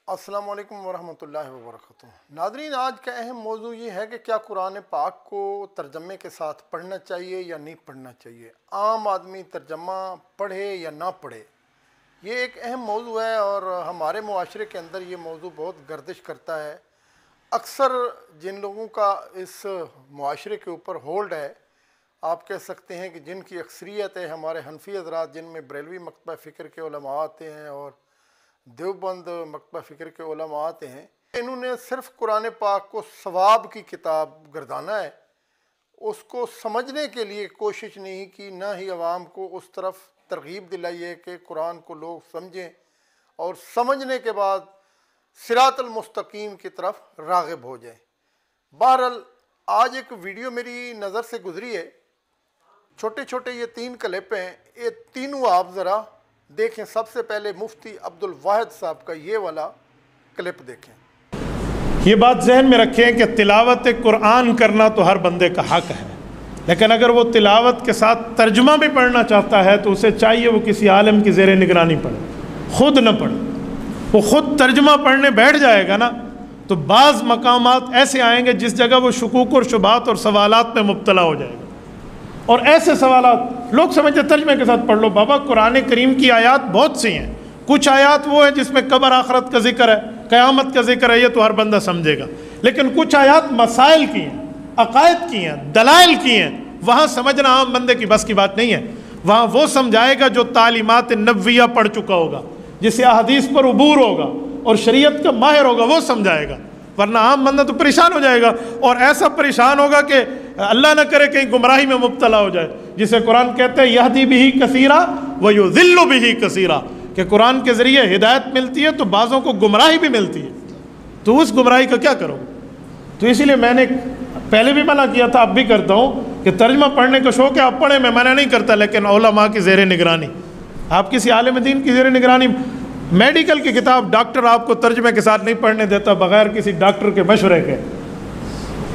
السلام علیکم ورحمۃ اللہ وبرکاتہ۔ ناظرین، آج کا اہم موضوع یہ ہے کہ کیا قرآن پاک کو ترجمے کے ساتھ پڑھنا چاہیے یا نہیں پڑھنا چاہیے، عام آدمی ترجمہ پڑھے یا نہ پڑھے۔ یہ ایک اہم موضوع ہے اور ہمارے معاشرے کے اندر یہ موضوع بہت گردش کرتا ہے۔ اکثر جن لوگوں کا اس معاشرے کے اوپر ہولڈ ہے، آپ کہہ سکتے ہیں کہ جن کی اکثریت ہے ہمارے حنفی حضرات، جن میں بریلوی مکتبہ فکر کے علماء آتے ہیں اور دیوبند مکتبہ فکر کے علماء آتے ہیں، انہوں نے صرف قرآن پاک کو ثواب کی کتاب گردانا ہے، اس کو سمجھنے کے لیے کوشش نہیں کی، نہ ہی عوام کو اس طرف ترغیب دلائی ہے کہ قرآن کو لوگ سمجھیں اور سمجھنے کے بعد صراط المستقیم کی طرف راغب ہو جائیں۔ بہرحال آج ایک ویڈیو میری نظر سے گزری ہے، چھوٹے چھوٹے یہ 3 کلپ ہیں، یہ تینوں آپ ذرا دیکھیں۔ سب سے پہلے مفتی عبد الواحد صاحب کا یہ والا کلپ دیکھیں۔ یہ بات ذہن میں رکھیں کہ تلاوت قرآن کرنا تو ہر بندے کا حق ہے، لیکن اگر وہ تلاوت کے ساتھ ترجمہ بھی پڑھنا چاہتا ہے تو اسے چاہیے وہ کسی عالم کی زیر نگرانی پڑھے، خود نہ پڑھے۔ وہ خود ترجمہ پڑھنے بیٹھ جائے گا نا تو بعض مقامات ایسے آئیں گے جس جگہ وہ شکوک اور شبہات اور سوالات میں مبتلا ہو جائے گا، اور ایسے سوالات لوگ سمجھتے ترجمے کے ساتھ پڑھ لو۔ بابا، قرآن کریم کی آیات بہت سی ہیں، کچھ آیات وہ ہیں جس میں قبر آخرت کا ذکر ہے، قیامت کا ذکر ہے، یہ تو ہر بندہ سمجھے گا، لیکن کچھ آیات مسائل کی ہیں، عقائد کی ہیں، دلائل کی ہیں، وہاں سمجھنا عام بندے کی بس کی بات نہیں ہے۔ وہاں وہ سمجھائے گا جو تعلیمات نبویہ پڑھ چکا ہوگا، جسے احادیث پر عبور ہوگا اور شریعت کا ماہر ہوگا، وہ سمجھائے گا، ورنہ عام بندہ تو پریشان ہو جائے گا، اور ایسا پریشان ہوگا کہ اللہ نہ کرے کہیں گمراہی میں مبتلا ہو جائے، جسے قرآن کہتے ہیں یہدی بہ کثیرا ویضل بہ کثیرا، کہ قرآن کے ذریعے ہدایت ملتی ہے تو بعضوں کو گمراہی بھی ملتی ہے، تو اس گمراہی کا کیا کرو؟ تو اسی لیے میں نے پہلے بھی منع کیا تھا، اب بھی کرتا ہوں کہ ترجمہ پڑھنے کا شوق ہے آپ پڑھیں، میں منع نہیں کرتا، لیکن علماء کی زیر نگرانی، آپ کسی عالم دین کی زیر نگرانی۔ میڈیکل کی کتاب ڈاکٹر آپ کو ترجمے کے ساتھ نہیں پڑھنے دیتا بغیر کسی ڈاکٹر کے مشورے کے،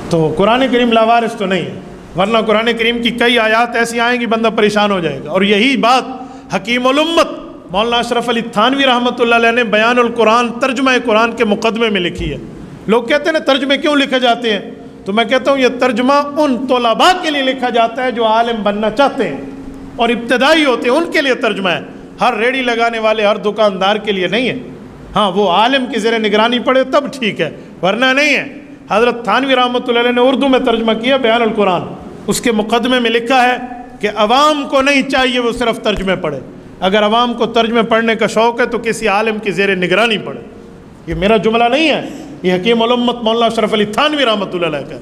تو قرآن کریم لاوارث تو نہیں ہے، ورنہ قرآن کریم کی کئی آیات ایسی آئیں گی بندہ پریشان ہو جائے گا۔ اور یہی بات حکیم الامت مولانا اشرف علی تھانوی رحمۃ اللہ علیہ نے بیان القرآن ترجمہ قرآن کے مقدمے میں لکھی ہے۔ لوگ کہتے ہیں نا ترجمے کیوں لکھے جاتے ہیں، تو میں کہتا ہوں یہ ترجمہ ان طلباء کے لیے لکھا جاتا ہے جو عالم بننا چاہتے ہیں اور ابتدائی ہوتے ہیں، ان کے لیے ترجمہ ہے، ہر ریڑھی لگانے والے ہر دکاندار کے لیے نہیں ہے۔ ہاں، وہ عالم کی زیر نگرانی پڑھے تب ٹھیک ہے، ورنہ نہیں ہے۔ حضرت تھانوی رحمۃ اللہ علیہ نے اردو میں ترجمہ کیا بیان القرآن، اس کے مقدمے میں لکھا ہے کہ عوام کو نہیں چاہیے وہ صرف ترجمے پڑھے، اگر عوام کو ترجمے پڑھنے کا شوق ہے تو کسی عالم کی زیر نگرانی پڑھے۔ یہ میرا جملہ نہیں ہے، یہ حکیم الامت مولانا اشرف علی تھانوی رحمۃ اللہ علیہ کا۔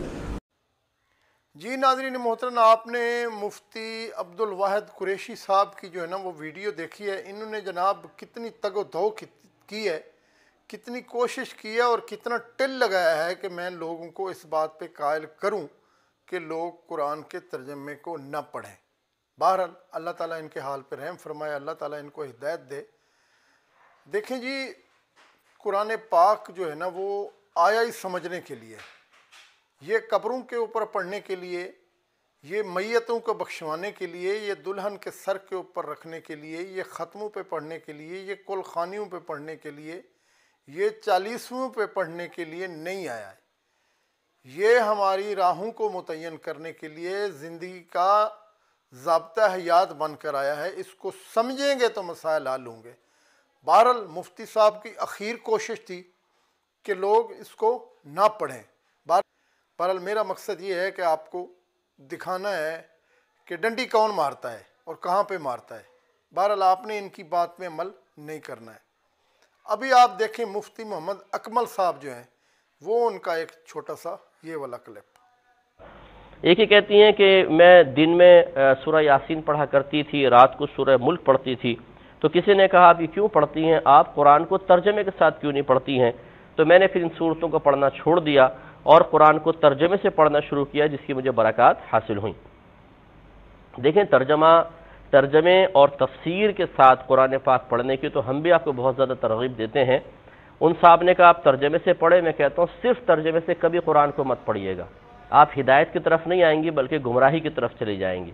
جی ناظرین محترم، آپ نے مفتی عبد الواحد قریشی صاحب کی جو ہے نا وہ ویڈیو دیکھی ہے۔ انہوں نے جناب کتنی تگ و دو کی ہے، کتنی کوشش کی ہے اور کتنا ٹل لگایا ہے کہ میں لوگوں کو اس بات پہ قائل کروں کہ لوگ قرآن کے ترجمے کو نہ پڑھیں۔ بہرحال اللہ تعالیٰ ان کے حال پہ رحم فرمائے، اللہ تعالیٰ ان کو ہدایت دے۔ دیکھیں جی، قرآن پاک جو ہے نا وہ آیا ہی سمجھنے کے لیے، یہ قبروں کے اوپر پڑھنے کے لیے، یہ میتوں کو بخشوانے کے لیے، یہ دلہن کے سر کے اوپر رکھنے کے لیے، یہ ختموں پہ پڑھنے کے لیے، یہ کل خانیوں پہ پڑھنے کے لیے، یہ 40ویں پہ پڑھنے کے لیے نہیں آیا ہے۔ یہ ہماری راہوں کو متعین کرنے کے لیے زندگی کا ضابطہ حیات بن کر آیا ہے۔ اس کو سمجھیں گے تو مسائل حل ہوں گے۔ بہرحال مفتی صاحب کی اخیر کوشش تھی کہ لوگ اس کو نہ پڑھیں۔ بہرحال میرا مقصد یہ ہے کہ آپ کو دکھانا ہے کہ ڈنڈی کون مارتا ہے اور کہاں پہ مارتا ہے۔ بہرحال آپ نے ان کی بات میں عمل نہیں کرنا ہے۔ ابھی آپ دیکھیں مفتی محمد اکمل صاحب جو ہیں، وہ ان کا ایک چھوٹا سا یہ والا کلپ۔ ایک ہی کہتی ہیں کہ میں دن میں سورہ یاسین پڑھا کرتی تھی، رات کو سورہ ملک پڑھتی تھی، تو کسی نے کہا آپ یہ کیوں پڑھتی ہیں، آپ قرآن کو ترجمے کے ساتھ کیوں نہیں پڑھتی ہیں؟ تو میں نے پھر ان صورتوں کو پڑھنا چھوڑ دیا اور قرآن کو ترجمے سے پڑھنا شروع کیا، جس کی مجھے برکات حاصل ہوئیں۔ دیکھیں، ترجمے اور تفسیر کے ساتھ قرآن پاک پڑھنے کی تو ہم بھی آپ کو بہت زیادہ ترغیب دیتے ہیں۔ ان صاحب نے کہا آپ ترجمے سے پڑھیں، میں کہتا ہوں صرف ترجمے سے کبھی قرآن کو مت پڑھیے گا، آپ ہدایت کی طرف نہیں آئیں گی بلکہ گمراہی کی طرف چلی جائیں گی،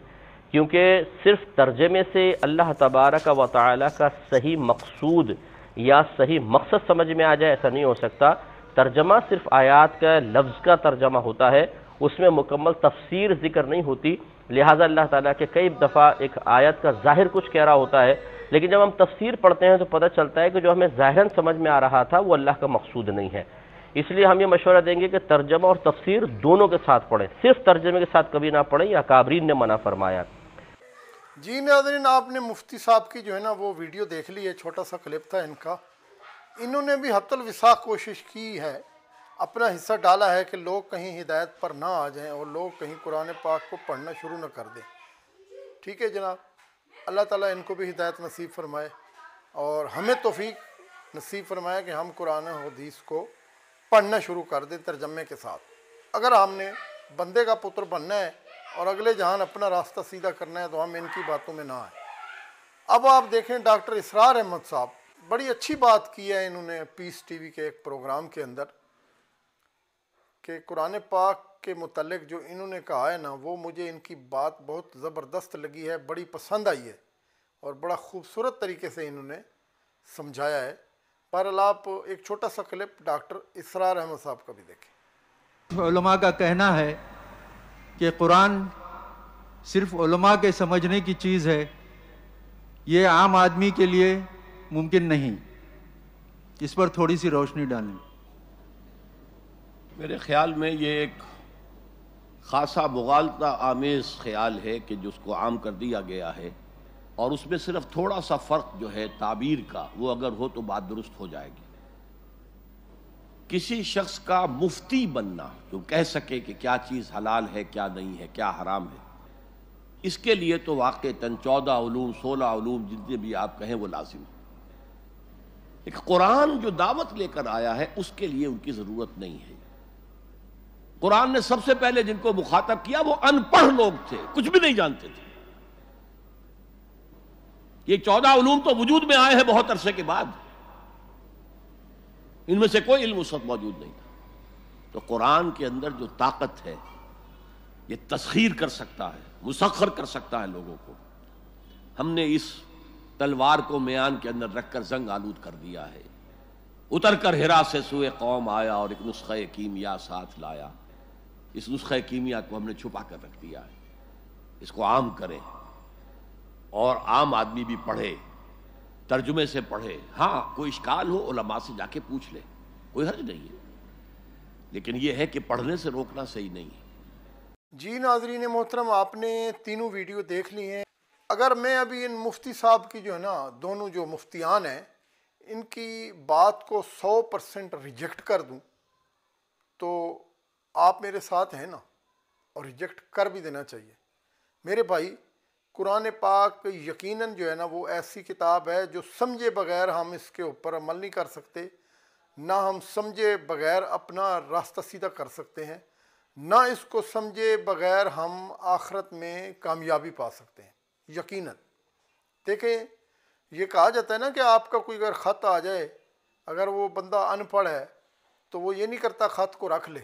کیونکہ صرف ترجمے سے اللہ تبارک و تعالی کا صحیح مقصود یا صحیح مقصد سمجھ میں آ جائے، ایسا نہیں ہو سکتا۔ ترجمہ صرف آیات کا لفظ کا ترجمہ ہوتا ہے، اس میں مکمل تفسیر ذکر نہیں ہوتی، لہٰذا اللہ تعالیٰ کے کئی دفعہ ایک آیت کا ظاہر کچھ کہہ رہا ہوتا ہے، لیکن جب ہم تفسیر پڑھتے ہیں تو پتہ چلتا ہے کہ جو ہمیں ظاہراً سمجھ میں آ رہا تھا وہ اللہ کا مقصود نہیں ہے۔ اس لیے ہم یہ مشورہ دیں گے کہ ترجمہ اور تفسیر دونوں کے ساتھ پڑھیں، صرف ترجمے کے ساتھ کبھی نہ پڑھیں، یہ اکابرین نے منع فرمایا۔ جی ناظرین، آپ نے مفتی صاحب کی جو ہے نا وہ ویڈیو دیکھ لی ہے، چھوٹا سا کلپ تھا ان کا۔ انہوں نے بھی حتی الوسع کوشش کی ہے، اپنا حصہ ڈالا ہے کہ لوگ کہیں ہدایت پر نہ آ جائیں اور لوگ کہیں قرآن پاک کو پڑھنا شروع نہ کر دیں۔ ٹھیک ہے جناب، اللہ تعالیٰ ان کو بھی ہدایت نصیب فرمائے اور ہمیں توفیق نصیب فرمائے کہ ہم قرآن و حدیث کو پڑھنا شروع کر دیں ترجمے کے ساتھ۔ اگر ہم نے بندے کا پتر بننا ہے اور اگلے جہان اپنا راستہ سیدھا کرنا ہے تو ہم ان کی باتوں میں نہ آئیں۔ اب آپ دیکھیں ڈاکٹر اسرار احمد صاحب، بڑی اچھی بات کی ہے انہوں نے پیس ٹی وی کے ایک پروگرام کے اندر، کہ قرآن پاک کے متعلق جو انہوں نے کہا ہے نا، وہ مجھے ان کی بات بہت زبردست لگی ہے، بڑی پسند آئی ہے اور بڑا خوبصورت طریقے سے انہوں نے سمجھایا ہے۔ بہرحال آپ ایک چھوٹا سا کلپ ڈاکٹر اسرار احمد صاحب کا بھی دیکھیں۔ علماء کا کہنا ہے کہ قرآن صرف علماء کے سمجھنے کی چیز ہے، یہ عام آدمی کے لیے ممکن نہیں۔ اس پر تھوڑی سی روشنی ڈالیں۔ میرے خیال میں یہ ایک خاصا مغالطہ آمیز خیال ہے کہ جس کو عام کر دیا گیا ہے، اور اس میں صرف تھوڑا سا فرق جو ہے تعبیر کا، وہ اگر ہو تو بات درست ہو جائے گی۔ کسی شخص کا مفتی بننا جو کہہ سکے کہ کیا چیز حلال ہے، کیا نہیں ہے، کیا حرام ہے، اس کے لیے تو واقعتاً 14 علوم 16 علوم جتنے بھی آپ کہیں وہ لازم ہے۔ ایک قرآن جو دعوت لے کر آیا ہے اس کے لیے ان کی ضرورت نہیں ہے۔ قرآن نے سب سے پہلے جن کو مخاطب کیا وہ ان پڑھ لوگ تھے، کچھ بھی نہیں جانتے تھے۔ یہ 14 علوم تو وجود میں آئے ہیں بہت عرصے کے بعد، ان میں سے کوئی علم اس وقت موجود نہیں تھا۔ تو قرآن کے اندر جو طاقت ہے، یہ تسخیر کر سکتا ہے، مسخر کر سکتا ہے لوگوں کو۔ ہم نے اس تلوار کو میان کے اندر رکھ کر زنگ آلود کر دیا ہے۔ اتر کر ہرا سے سوئے قوم آیا اور ایک نسخہ کیمیا ساتھ لایا۔ اس نسخہ کیمیا کو ہم نے چھپا کر رکھ دیا ہے، اس کو عام کریں اور عام آدمی بھی پڑھے، ترجمے سے پڑھے۔ ہاں کوئی اشکال ہو علماء سے جا کے پوچھ لے، کوئی حرج نہیں ہے، لیکن یہ ہے کہ پڑھنے سے روکنا صحیح نہیں ہے۔ جی ناظرین محترم، آپ نے تینوں ویڈیو دیکھ لی ہیں۔ اگر میں ابھی ان مفتی صاحب کی جو ہے نا، دونوں جو مفتیان ہیں، ان کی بات کو 100% ریجیکٹ کر دوں تو آپ میرے ساتھ ہیں نا، اور ریجیکٹ کر بھی دینا چاہیے۔ میرے بھائی، قرآن پاک یقیناً جو ہے نا وہ ایسی کتاب ہے جو سمجھے بغیر ہم اس کے اوپر عمل نہیں کر سکتے، نہ ہم سمجھے بغیر اپنا راستہ سیدھا کر سکتے ہیں، نہ اس کو سمجھے بغیر ہم آخرت میں کامیابی پا سکتے ہیں۔ یقیناً دیکھیں، یہ کہا جاتا ہے نا کہ آپ کا کوئی اگر خط آ جائے، اگر وہ بندہ ان پڑھ ہے تو وہ یہ نہیں کرتا خط کو رکھ لے،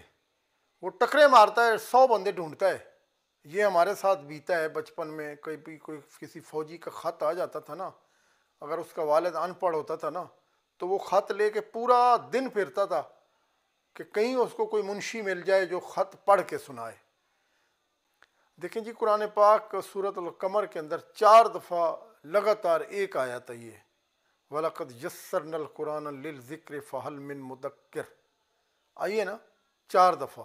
وہ ٹکرے مارتا ہے، 100 بندے ڈھونڈتا ہے۔ یہ ہمارے ساتھ بیتا ہے بچپن میں، کوئی کسی فوجی کا خط آ جاتا تھا نا، اگر اس کا والد ان پڑھ ہوتا تھا نا تو وہ خط لے کے پورا دن پھرتا تھا کہ کہیں اس کو کوئی منشی مل جائے جو خط پڑھ کے سنائے۔ دیکھیں جی، قرآن پاک سورۃ القمر کے اندر 4 دفعہ لگاتار ایک آیت ہے یہ، وَلَقَدْ يَسَّرْنَا الْقُرْآنَ لِلذِّكْرِ فَهَلْ مِن مُدَّكِّرٍ، آئیے نا 4 دفعہ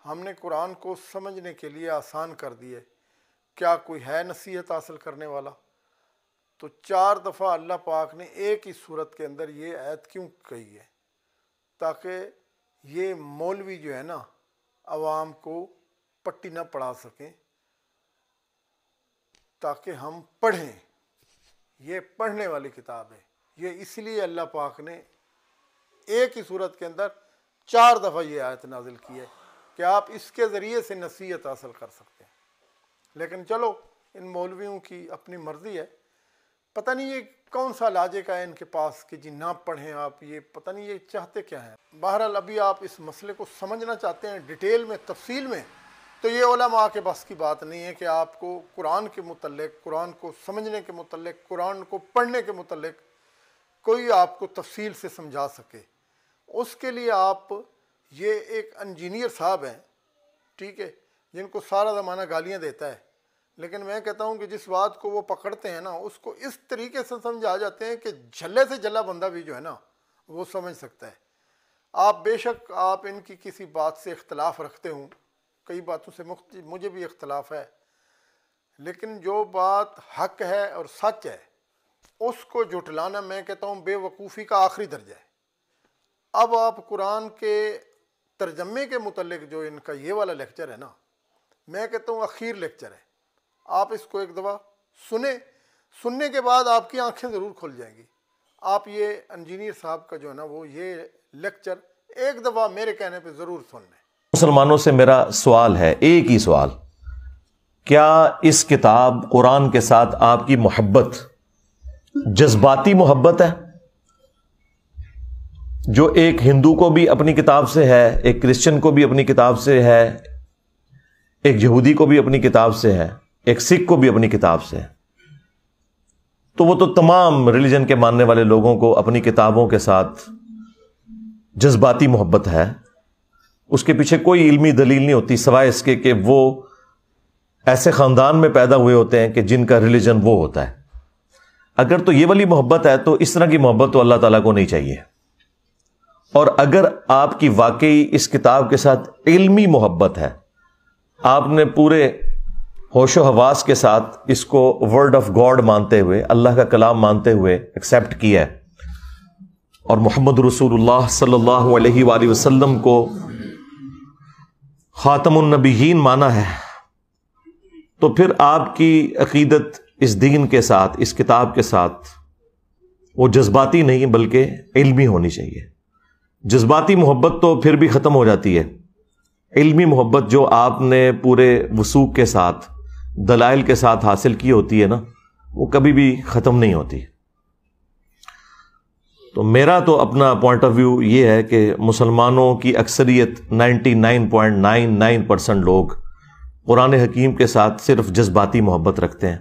ہم نے قرآن کو سمجھنے کے لیے آسان کر دیے، کیا کوئی ہے نصیحت حاصل کرنے والا؟ تو 4 دفعہ اللہ پاک نے ایک ہی صورت کے اندر یہ آیت کیوں کہی ہے؟ تاکہ یہ مولوی جو ہے نا عوام کو پٹی نہ پڑھا سکیں، تاکہ ہم پڑھیں۔ یہ پڑھنے والی کتاب ہے، یہ اس لیے اللہ پاک نے ایک ہی صورت کے اندر 4 دفعہ یہ آیت نازل کی ہے کہ آپ اس کے ذریعے سے نصیحت حاصل کر سکتے ہیں۔ لیکن چلو، ان مولویوں کی اپنی مرضی ہے، پتہ نہیں یہ کون سا لاجے کا ہے ان کے پاس کہ جی نہ پڑھیں آپ، یہ پتہ نہیں یہ چاہتے کیا ہیں۔ بہرحال ابھی آپ اس مسئلے کو سمجھنا چاہتے ہیں ڈیٹیل میں، تفصیل میں، تو یہ علماء کے بس کی بات نہیں ہے کہ آپ کو قرآن کے متعلق، قرآن کو سمجھنے کے متعلق، قرآن کو پڑھنے کے متعلق کوئی آپ کو تفصیل سے سمجھا سکے، اس کے لیے آپ یہ ایک انجینئر صاحب ہیں، ٹھیک ہے، جن کو سارا زمانہ گالیاں دیتا ہے، لیکن میں کہتا ہوں کہ جس بات کو وہ پکڑتے ہیں نا اس کو اس طریقے سے سمجھا جاتے ہیں کہ جھلے سے جھلا بندہ بھی جو ہے نا وہ سمجھ سکتا ہے۔ آپ بے شک آپ ان کی کسی بات سے اختلاف رکھتے ہوں، کئی باتوں سے مجھے بھی اختلاف ہے، لیکن جو بات حق ہے اور سچ ہے اس کو جھٹلانا میں کہتا ہوں بے وقوفی کا آخری درجہ ہے۔ اب آپ قرآن کے ترجمے کے متعلق جو ان کا یہ والا لیکچر ہے نا، میں کہتا ہوں اخیر لیکچر ہے، آپ اس کو ایک دفعہ سننے کے بعد آپ کی آنکھیں ضرور کھل جائیں گی۔ آپ یہ انجینئر صاحب کا جو ہے نا وہ یہ لیکچر ایک دفعہ میرے کہنے پہ ضرور سن لیں۔ مسلمانوں سے میرا سوال ہے، ایک ہی سوال، کیا اس کتاب قرآن کے ساتھ آپ کی محبت جذباتی محبت ہے، جو ایک ہندو کو بھی اپنی کتاب سے ہے، ایک کرسچن کو بھی اپنی کتاب سے ہے، ایک یہودی کو بھی اپنی کتاب سے ہے، ایک سکھ کو بھی اپنی کتاب سے ہے، تو وہ تو تمام ریلیجن کے ماننے والے لوگوں کو اپنی کتابوں کے ساتھ جذباتی محبت ہے، اس کے پیچھے کوئی علمی دلیل نہیں ہوتی سوائے اس کے کہ وہ ایسے خاندان میں پیدا ہوئے ہوتے ہیں کہ جن کا ریلیجن وہ ہوتا ہے۔ اگر تو یہ والی محبت ہے تو اس طرح کی محبت تو اللہ تعالیٰ کو نہیں چاہیے، اور اگر آپ کی واقعی اس کتاب کے ساتھ علمی محبت ہے، آپ نے پورے ہوش و حواس کے ساتھ اس کو ورڈ آف گاڈ مانتے ہوئے، اللہ کا کلام مانتے ہوئے ایکسیپٹ کیا ہے، اور محمد رسول اللہ صلی اللہ علیہ وآلہ وسلم کو خاتم النبیین مانا ہے، تو پھر آپ کی عقیدت اس دین کے ساتھ، اس کتاب کے ساتھ وہ جذباتی نہیں بلکہ علمی ہونی چاہیے۔ جذباتی محبت تو پھر بھی ختم ہو جاتی ہے، علمی محبت جو آپ نے پورے وثوق کے ساتھ، دلائل کے ساتھ حاصل کی ہوتی ہے نا، وہ کبھی بھی ختم نہیں ہوتی۔ تو میرا تو اپنا پوائنٹ آف ویو یہ ہے کہ مسلمانوں کی اکثریت 99.99% لوگ قرآن حکیم کے ساتھ صرف جذباتی محبت رکھتے ہیں،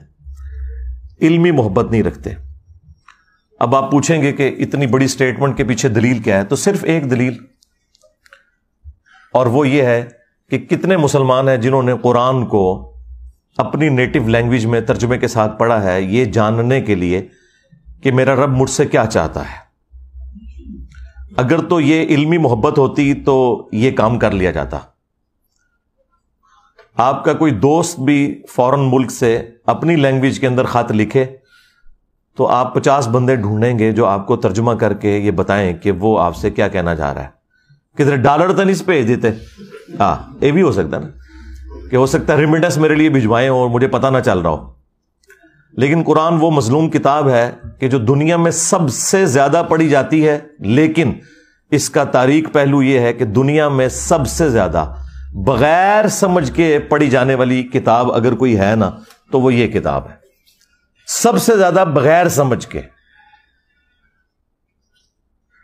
علمی محبت نہیں رکھتے۔ اب آپ پوچھیں گے کہ اتنی بڑی سٹیٹمنٹ کے پیچھے دلیل کیا ہے، تو صرف ایک دلیل، اور وہ یہ ہے کہ کتنے مسلمان ہیں جنہوں نے قرآن کو اپنی نیٹو لینگویج میں ترجمے کے ساتھ پڑھا ہے، یہ جاننے کے لیے کہ میرا رب مجھ سے کیا چاہتا ہے۔ اگر تو یہ علمی محبت ہوتی تو یہ کام کر لیا جاتا۔ آپ کا کوئی دوست بھی فورن ملک سے اپنی لینگویج کے اندر خط لکھے تو آپ 50 بندے ڈھونڈیں گے جو آپ کو ترجمہ کر کے یہ بتائیں کہ وہ آپ سے کیا کہنا چاہ رہا ہے۔ کدھر ڈالر تو نہیں بھیج دیتے؟ ہاں، یہ بھی ہو سکتا ہے نا کہ ہو سکتا ہے ریمیٹنس میرے لیے بھجوائیں اور مجھے پتہ نہ چل رہا ہو۔ لیکن قرآن وہ مظلوم کتاب ہے کہ جو دنیا میں سب سے زیادہ پڑھی جاتی ہے، لیکن اس کا تاریک پہلو یہ ہے کہ دنیا میں سب سے زیادہ بغیر سمجھ کے پڑھی جانے والی کتاب اگر کوئی ہے نا تو وہ یہ کتاب ہے، سب سے زیادہ بغیر سمجھ کے۔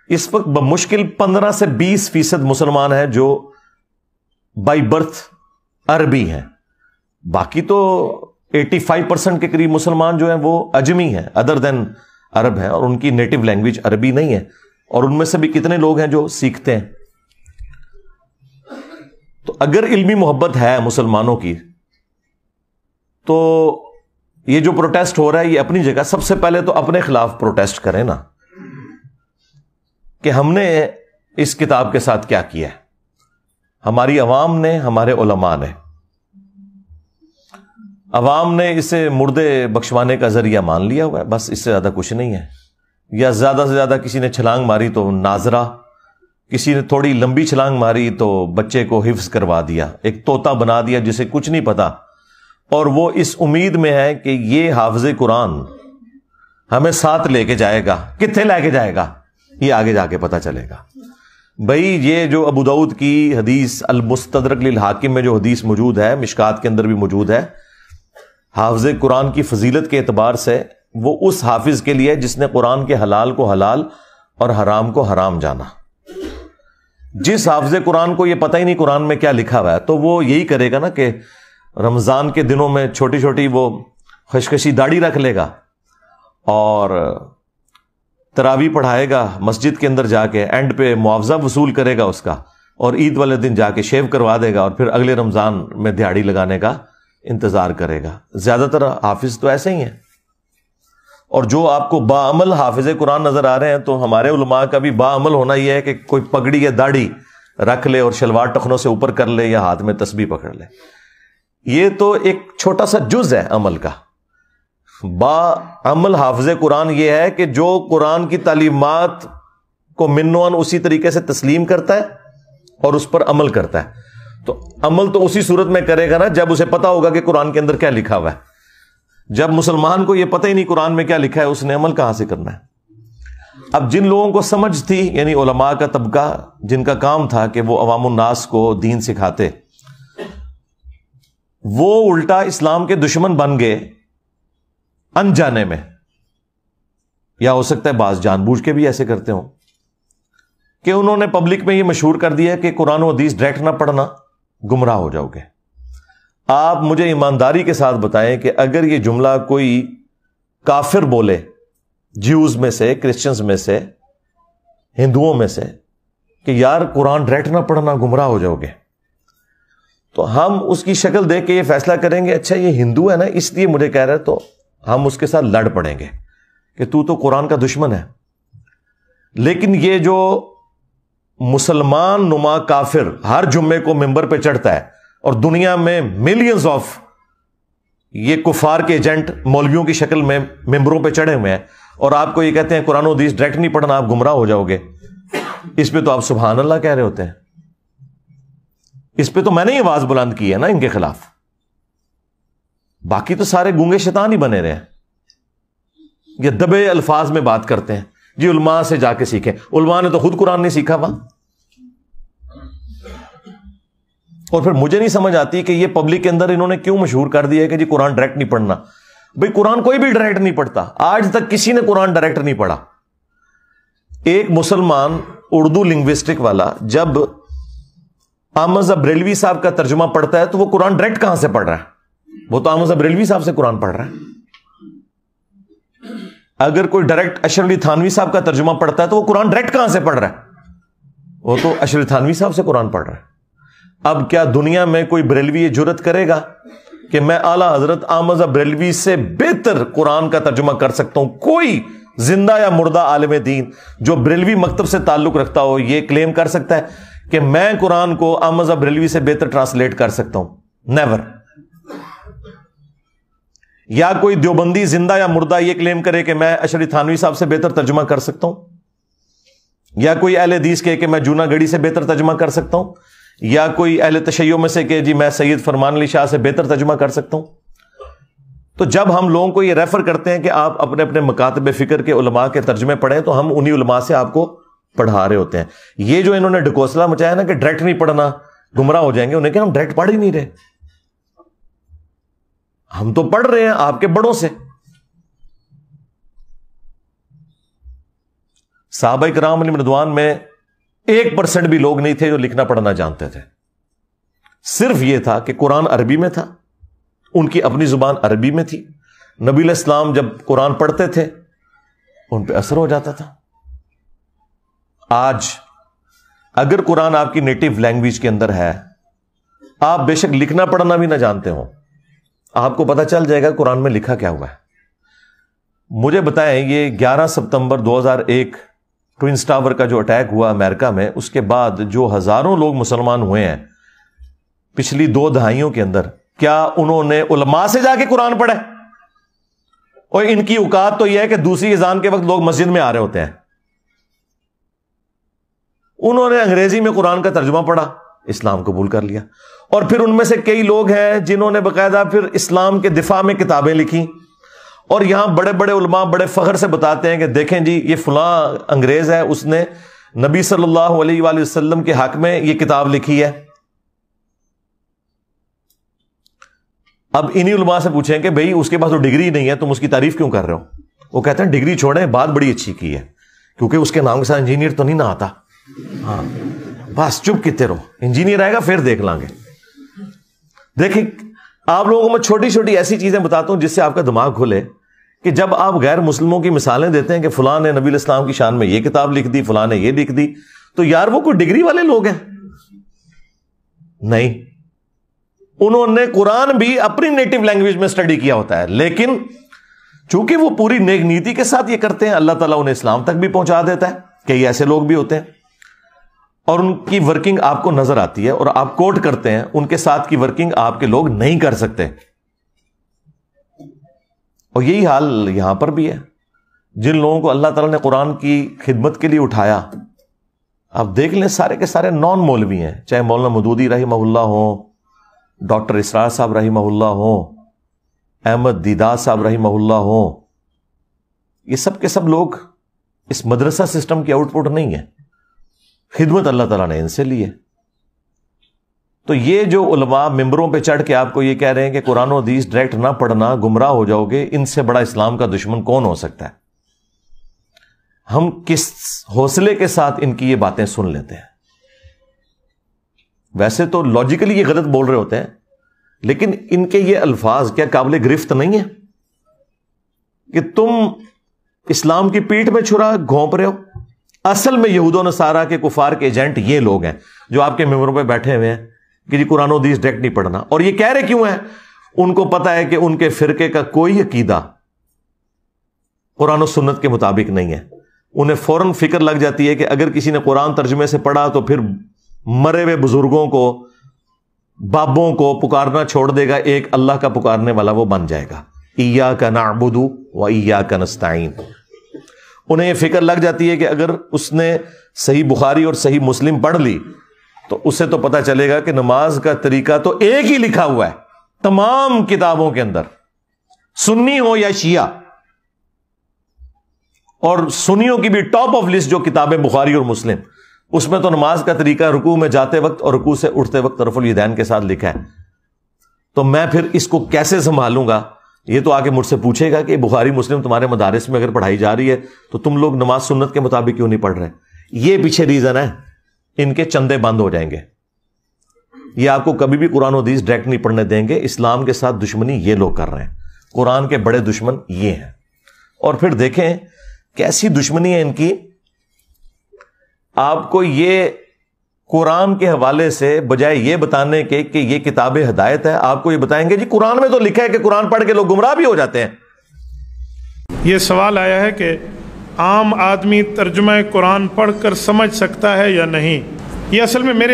اس وقت بمشکل 15 سے 20% مسلمان ہیں جو بائی برتھ عربی ہیں، باقی تو 85% کے قریب مسلمان جو ہیں وہ اجمی ہیں، ادر دین عرب ہیں، اور ان کی نیٹو لینگویج عربی نہیں ہے، اور ان میں سے بھی کتنے لوگ ہیں جو سیکھتے ہیں۔ تو اگر علمی محبت ہے مسلمانوں کی تو یہ جو پروٹیسٹ ہو رہا ہے یہ اپنی جگہ، سب سے پہلے تو اپنے خلاف پروٹیسٹ کریں نا کہ ہم نے اس کتاب کے ساتھ کیا کیا ہے۔ ہماری عوام نے، ہمارے علماء نے، عوام نے اسے مردے بخشوانے کا ذریعہ مان لیا ہوا ہے، بس اس سے زیادہ کچھ نہیں ہے۔ یا زیادہ سے زیادہ کسی نے چھلانگ ماری تو ناظرہ، کسی نے تھوڑی لمبی چھلانگ ماری تو بچے کو حفظ کروا دیا، ایک طوطا بنا دیا جسے کچھ نہیں پتا، اور وہ اس امید میں ہے کہ یہ حافظ قرآن ہمیں ساتھ لے کے جائے گا۔ کتنے لے کے جائے گا یہ آگے جا کے پتا چلے گا۔ بھائی یہ جو ابو داؤد کی حدیث المستدرک للحاکم میں جو حدیث موجود ہے، مشکات کے اندر بھی موجود ہے، حافظ قرآن کی فضیلت کے اعتبار سے وہ اس حافظ کے لیے جس نے قرآن کے حلال کو حلال اور حرام کو حرام جانا۔ جس حافظ قرآن کو یہ پتہ ہی نہیں قرآن میں کیا لکھا ہوا ہے تو وہ یہی کرے گا نا کہ رمضان کے دنوں میں چھوٹی چھوٹی وہ خشخشی داڑھی رکھ لے گا اور تراویح پڑھائے گا مسجد کے اندر جا کے، اینڈ پہ معاوضہ وصول کرے گا اس کا، اور عید والے دن جا کے شیو کروا دے گا، اور پھر اگلے رمضان میں دیہڑی لگانے کا انتظار کرے گا۔ زیادہ تر حافظ تو ایسے ہی ہیں۔ اور جو آپ کو باعمل حافظ قرآن نظر آ رہے ہیں، تو ہمارے علماء کا بھی باعمل ہونا یہ ہے کہ کوئی پگڑی یا داڑھی رکھ لے اور شلوار ٹخنوں سے اوپر کر لے یا ہاتھ میں تسبیح پکڑ لے۔ یہ تو ایک چھوٹا سا جز ہے عمل کا۔ باعمل حافظ قرآن یہ ہے کہ جو قرآن کی تعلیمات کو منوان اسی طریقے سے تسلیم کرتا ہے اور اس پر عمل کرتا ہے۔ تو عمل تو اسی صورت میں کرے گا نا جب اسے پتا ہوگا کہ قرآن کے اندر کیا لکھا ہوا ہے۔ جب مسلمان کو یہ پتہ ہی نہیں قرآن میں کیا لکھا ہے، اس نے عمل کہاں سے کرنا ہے؟ اب جن لوگوں کو سمجھ تھی، یعنی علماء کا طبقہ جن کا کام تھا کہ وہ عوام الناس کو دین سکھاتے، وہ الٹا اسلام کے دشمن بن گئے انجانے میں، یا ہو سکتا ہے بعض جان بوجھ کے بھی ایسے کرتے ہوں، کہ انہوں نے پبلک میں یہ مشہور کر دیا کہ قرآن و حدیث ڈائریکٹ نہ پڑھنا، گمراہ ہو جاؤ گے۔ آپ مجھے ایمانداری کے ساتھ بتائیں کہ اگر یہ جملہ کوئی کافر بولے، جیوز میں سے، کرسچنز میں سے، ہندوؤں میں سے، کہ یار قرآن ڈائریکٹ نہ پڑھنا، گمراہ ہو جاؤ گے، تو ہم اس کی شکل دیکھ کے یہ فیصلہ کریں گے اچھا یہ ہندو ہے نا اس لیے مجھے کہہ رہا ہے، تو ہم اس کے ساتھ لڑ پڑیں گے کہ تو قرآن کا دشمن ہے۔ لیکن یہ جو مسلمان نما کافر ہر جمعے کو ممبر پہ چڑھتا ہے اور دنیا میں ملینز آف یہ کفار کے ایجنٹ مولویوں کی شکل میں ممبروں پہ چڑھے ہوئے ہیں، اور آپ کو یہ کہتے ہیں قرآن و حدیث ڈائریکٹ نہیں پڑھنا، آپ گمراہ ہو جاؤ گے، اس پہ تو آپ سبحان اللہ کہہ رہے ہوتے ہیں۔ اس پہ تو میں نے ہی آواز بلند کی ہے نا ان کے خلاف، باقی تو سارے گونگے شیطان ہی بنے رہے ہیں، یہ دبے الفاظ میں بات کرتے ہیں، جی علماء سے جا کے سیکھیں۔ علماء نے تو خود قرآن نہیں سیکھا وہاں۔ اور پھر مجھے نہیں سمجھ آتی کہ یہ پبلک کے اندر انہوں نے کیوں مشہور کر دیا ہے کہ جی قرآن ڈائریکٹ نہیں پڑھنا۔ بھئی قرآن کوئی بھی ڈائریکٹ نہیں پڑھتا، آج تک کسی نے قرآن ڈائریکٹ نہیں پڑھا۔ ایک مسلمان اردو لنگوسٹک والا جب احمد بریلوی صاحب کا ترجمہ پڑھتا ہے تو وہ قرآن ڈائریکٹ کہاں سے پڑھ رہا ہے؟ وہ تو احمد بریلوی صاحب سے قرآن پڑھ رہا ہے۔ اگر کوئی ڈائریکٹ اشرف علی تھانوی صاحب کا ترجمہ پڑھتا ہے تو وہ قرآن ڈائریکٹ کہاں سے پڑھ رہا ہے؟ وہ تو اشرف علی تھانوی صاحب سے قرآن پڑھ رہا ہے۔ اب کیا دنیا میں کوئی بریلوی یہ جرت کرے گا کہ میں اعلیٰ حضرت احمد بریلوی سے بہتر قرآن کا ترجمہ کر سکتا ہوں؟ کوئی زندہ یا مردہ عالم دین جو بریلوی مکتب سے تعلق رکھتا ہو یہ کلیم کر سکتا ہے کہ میں قرآن کو احمد بریلوی سے بہتر ٹرانسلیٹ کر سکتا ہوں؟ نیور۔ یا کوئی دیوبندی زندہ یا مردہ یہ کلیم کرے کہ میں اشرف تھانوی صاحب سے بہتر ترجمہ کر سکتا ہوں؟ یا کوئی اہل حدیث کہے کہ میں جونا گڑھی سے بہتر ترجمہ کر سکتا ہوں؟ یا کوئی اہل تشیع میں سے کہ جی میں سید فرمان علی شاہ سے بہتر ترجمہ کر سکتا ہوں؟ تو جب ہم لوگوں کو یہ ریفر کرتے ہیں کہ آپ اپنے اپنے مکاتب فکر کے علماء کے ترجمے پڑھیں تو ہم انہی علماء سے آپ کو پڑھا رہے ہوتے ہیں۔ یہ جو انہوں نے ڈکوسلا مچایا نا کہ ڈائریکٹ نہیں پڑھنا گمراہ ہو جائیں گے، انہیں کہ ہم ڈائریکٹ پڑھ ہی نہیں رہے، ہم تو پڑھ رہے ہیں آپ کے بڑوں سے۔ صحابہ کرام علیہم رضوان میں 1% بھی لوگ نہیں تھے جو لکھنا پڑھنا جانتے تھے، صرف یہ تھا کہ قرآن عربی میں تھا، ان کی اپنی زبان عربی میں تھی، نبی علیہ السلام جب قرآن پڑھتے تھے ان پہ اثر ہو جاتا تھا۔ آج اگر قرآن آپ کی نیٹو لینگویج کے اندر ہے، آپ بے شک لکھنا پڑھنا بھی نہ جانتے ہوں، آپ کو پتہ چل جائے گا قرآن میں لکھا کیا ہوا ہے۔ مجھے بتائیں یہ 11 ستمبر 2001 ٹوئنز ٹاور کا جو اٹیک ہوا امریکہ میں، اس کے بعد جو ہزاروں لوگ مسلمان ہوئے ہیں پچھلی 2 دہائیوں کے اندر، کیا انہوں نے علماء سے جا کے قرآن پڑھا؟ اور ان کی اوقات تو یہ ہے کہ دوسری اذان کے وقت لوگ مسجد میں آ رہے ہوتے ہیں، انہوں نے انگریزی میں قرآن کا ترجمہ پڑھا، اسلام قبول کر لیا۔ اور پھر ان میں سے کئی لوگ ہیں جنہوں نے باقاعدہ پھر اسلام کے دفاع میں کتابیں لکھی، اور یہاں بڑے بڑے علماء بڑے فخر سے بتاتے ہیں کہ دیکھیں جی یہ فلاں انگریز ہے، اس نے نبی صلی اللہ علیہ وآلہ وسلم کے حق میں یہ کتاب لکھی ہے۔ اب انہی علماء سے پوچھیں کہ بھئی اس کے پاس تو ڈگری نہیں ہے، تم اس کی تعریف کیوں کر رہے ہو؟ وہ کہتے ہیں ڈگری چھوڑیں، بات بڑی اچھی کی ہے، کیونکہ اس کے نام کے ساتھ انجینئر تو نہیں نہ آتا۔ ہاں بس چپ کتے رہو، انجینئر آئے گا پھر دیکھ لیں گے۔ دیکھیں آپ لوگوں کو میں چھوٹی چھوٹی ایسی چیزیں بتاتا ہوں جس سے آپ کا دماغ کھلے کہ جب آپ غیر مسلموں کی مثالیں دیتے ہیں کہ فلاں نے نبی علیہ السلام کی شان میں یہ کتاب لکھ دی، فلاں نے یہ لکھ دی، تو یار وہ کوئی ڈگری والے لوگ ہیں؟ نہیں، انہوں نے قرآن بھی اپنی نیٹو لینگویج میں اسٹڈی کیا ہوتا ہے، لیکن چونکہ وہ پوری نیک نیتی کے ساتھ یہ کرتے ہیں، اللہ تعالیٰ انہیں اسلام تک بھی پہنچا دیتا ہے کہ یہ ایسے لوگ بھی ہوتے ہیں، اور ان کی ورکنگ آپ کو نظر آتی ہے اور آپ کوٹ کرتے ہیں، ان کے ساتھ کی ورکنگ آپ کے لوگ نہیں کر سکتے۔ اور یہی حال یہاں پر بھی ہے، جن لوگوں کو اللہ تعالیٰ نے قرآن کی خدمت کے لیے اٹھایا، آپ دیکھ لیں سارے کے سارے نان مولوی ہیں، چاہے مولانا مودودی رحمہ اللہ ہوں، ڈاکٹر اسرار صاحب رحمہ اللہ ہوں، احمد دیدار صاحب رحمہ اللہ ہوں، یہ سب کے سب لوگ اس مدرسہ سسٹم کی آؤٹ پٹ نہیں ہے، خدمت اللہ تعالیٰ نے ان سے لی ہے۔ تو یہ جو علماء ممبروں پہ چڑھ کے آپ کو یہ کہہ رہے ہیں کہ قرآن و حدیث ڈائریکٹ نہ پڑھنا گمراہ ہو جاؤ گے، ان سے بڑا اسلام کا دشمن کون ہو سکتا ہے؟ ہم کس حوصلے کے ساتھ ان کی یہ باتیں سن لیتے ہیں؟ ویسے تو لاجیکلی یہ غلط بول رہے ہوتے ہیں، لیکن ان کے یہ الفاظ کیا قابل گرفت نہیں ہے کہ تم اسلام کی پیٹھ میں چھرا گھونپ رہے ہو؟ اصل میں یہود و نصارہ کے کفار کے ایجنٹ یہ لوگ ہیں جو آپ کے ممبروں پہ بیٹھے ہوئے ہیں کہ جی قرآن و حدیث ڈائریکٹ نہیں پڑھنا۔ اور یہ کہہ رہے کیوں ہیں؟ ان کو پتا ہے کہ ان کے فرقے کا کوئی عقیدہ قرآن و سنت کے مطابق نہیں ہے۔ انہیں فوراً فکر لگ جاتی ہے کہ اگر کسی نے قرآن ترجمے سے پڑھا تو پھر مرے ہوئے بزرگوں کو، بابوں کو پکارنا چھوڑ دے گا، ایک اللہ کا پکارنے والا وہ بن جائے گا۔ ایاک نعبد و ایاک نستعین۔ انہیں یہ فکر لگ جاتی ہے کہ اگر اس نے صحیح بخاری اور صحیح مسلم پڑھ لی تو اسے تو پتہ چلے گا کہ نماز کا طریقہ تو ایک ہی لکھا ہوا ہے تمام کتابوں کے اندر، سنی ہو یا شیعہ، اور سنیوں کی بھی ٹاپ آف لسٹ جو کتابیں بخاری اور مسلم، اس میں تو نماز کا طریقہ رکوع میں جاتے وقت اور رکوع سے اٹھتے وقت رفع الیدین کے ساتھ لکھا ہے۔ تو میں پھر اس کو کیسے سنبھالوں گا؟ یہ تو آگے مجھ سے پوچھے گا کہ بخاری مسلم تمہارے مدارس میں اگر پڑھائی جا رہی ہے تو تم لوگ نماز سنت کے مطابق کیوں نہیں پڑھ رہے؟ یہ پیچھے ریزن ہے، ان کے چندے بند ہو جائیں گے، یہ آپ کو کبھی بھی قرآن و حدیث ڈائریکٹ نہیں پڑھنے دیں گے۔ اسلام کے ساتھ دشمنی یہ لوگ کر رہے ہیں، قرآن کے بڑے دشمن یہ ہیں۔ اور پھر دیکھیں کیسی دشمنی ہے ان کی، آپ کو یہ قرآن کے حوالے سے بجائے یہ بتانے کے کہ یہ کتاب ہدایت ہے، آپ کو یہ بتائیں گے جی قرآن میں تو لکھا ہے کہ قرآن پڑھ کے لوگ گمراہ بھی ہو جاتے ہیں۔ یہ سوال آیا ہے کہ عام آدمی ترجمہ قرآن پڑھ کر سمجھ سکتا ہے یا نہیں؟ یہ اصل میں میرے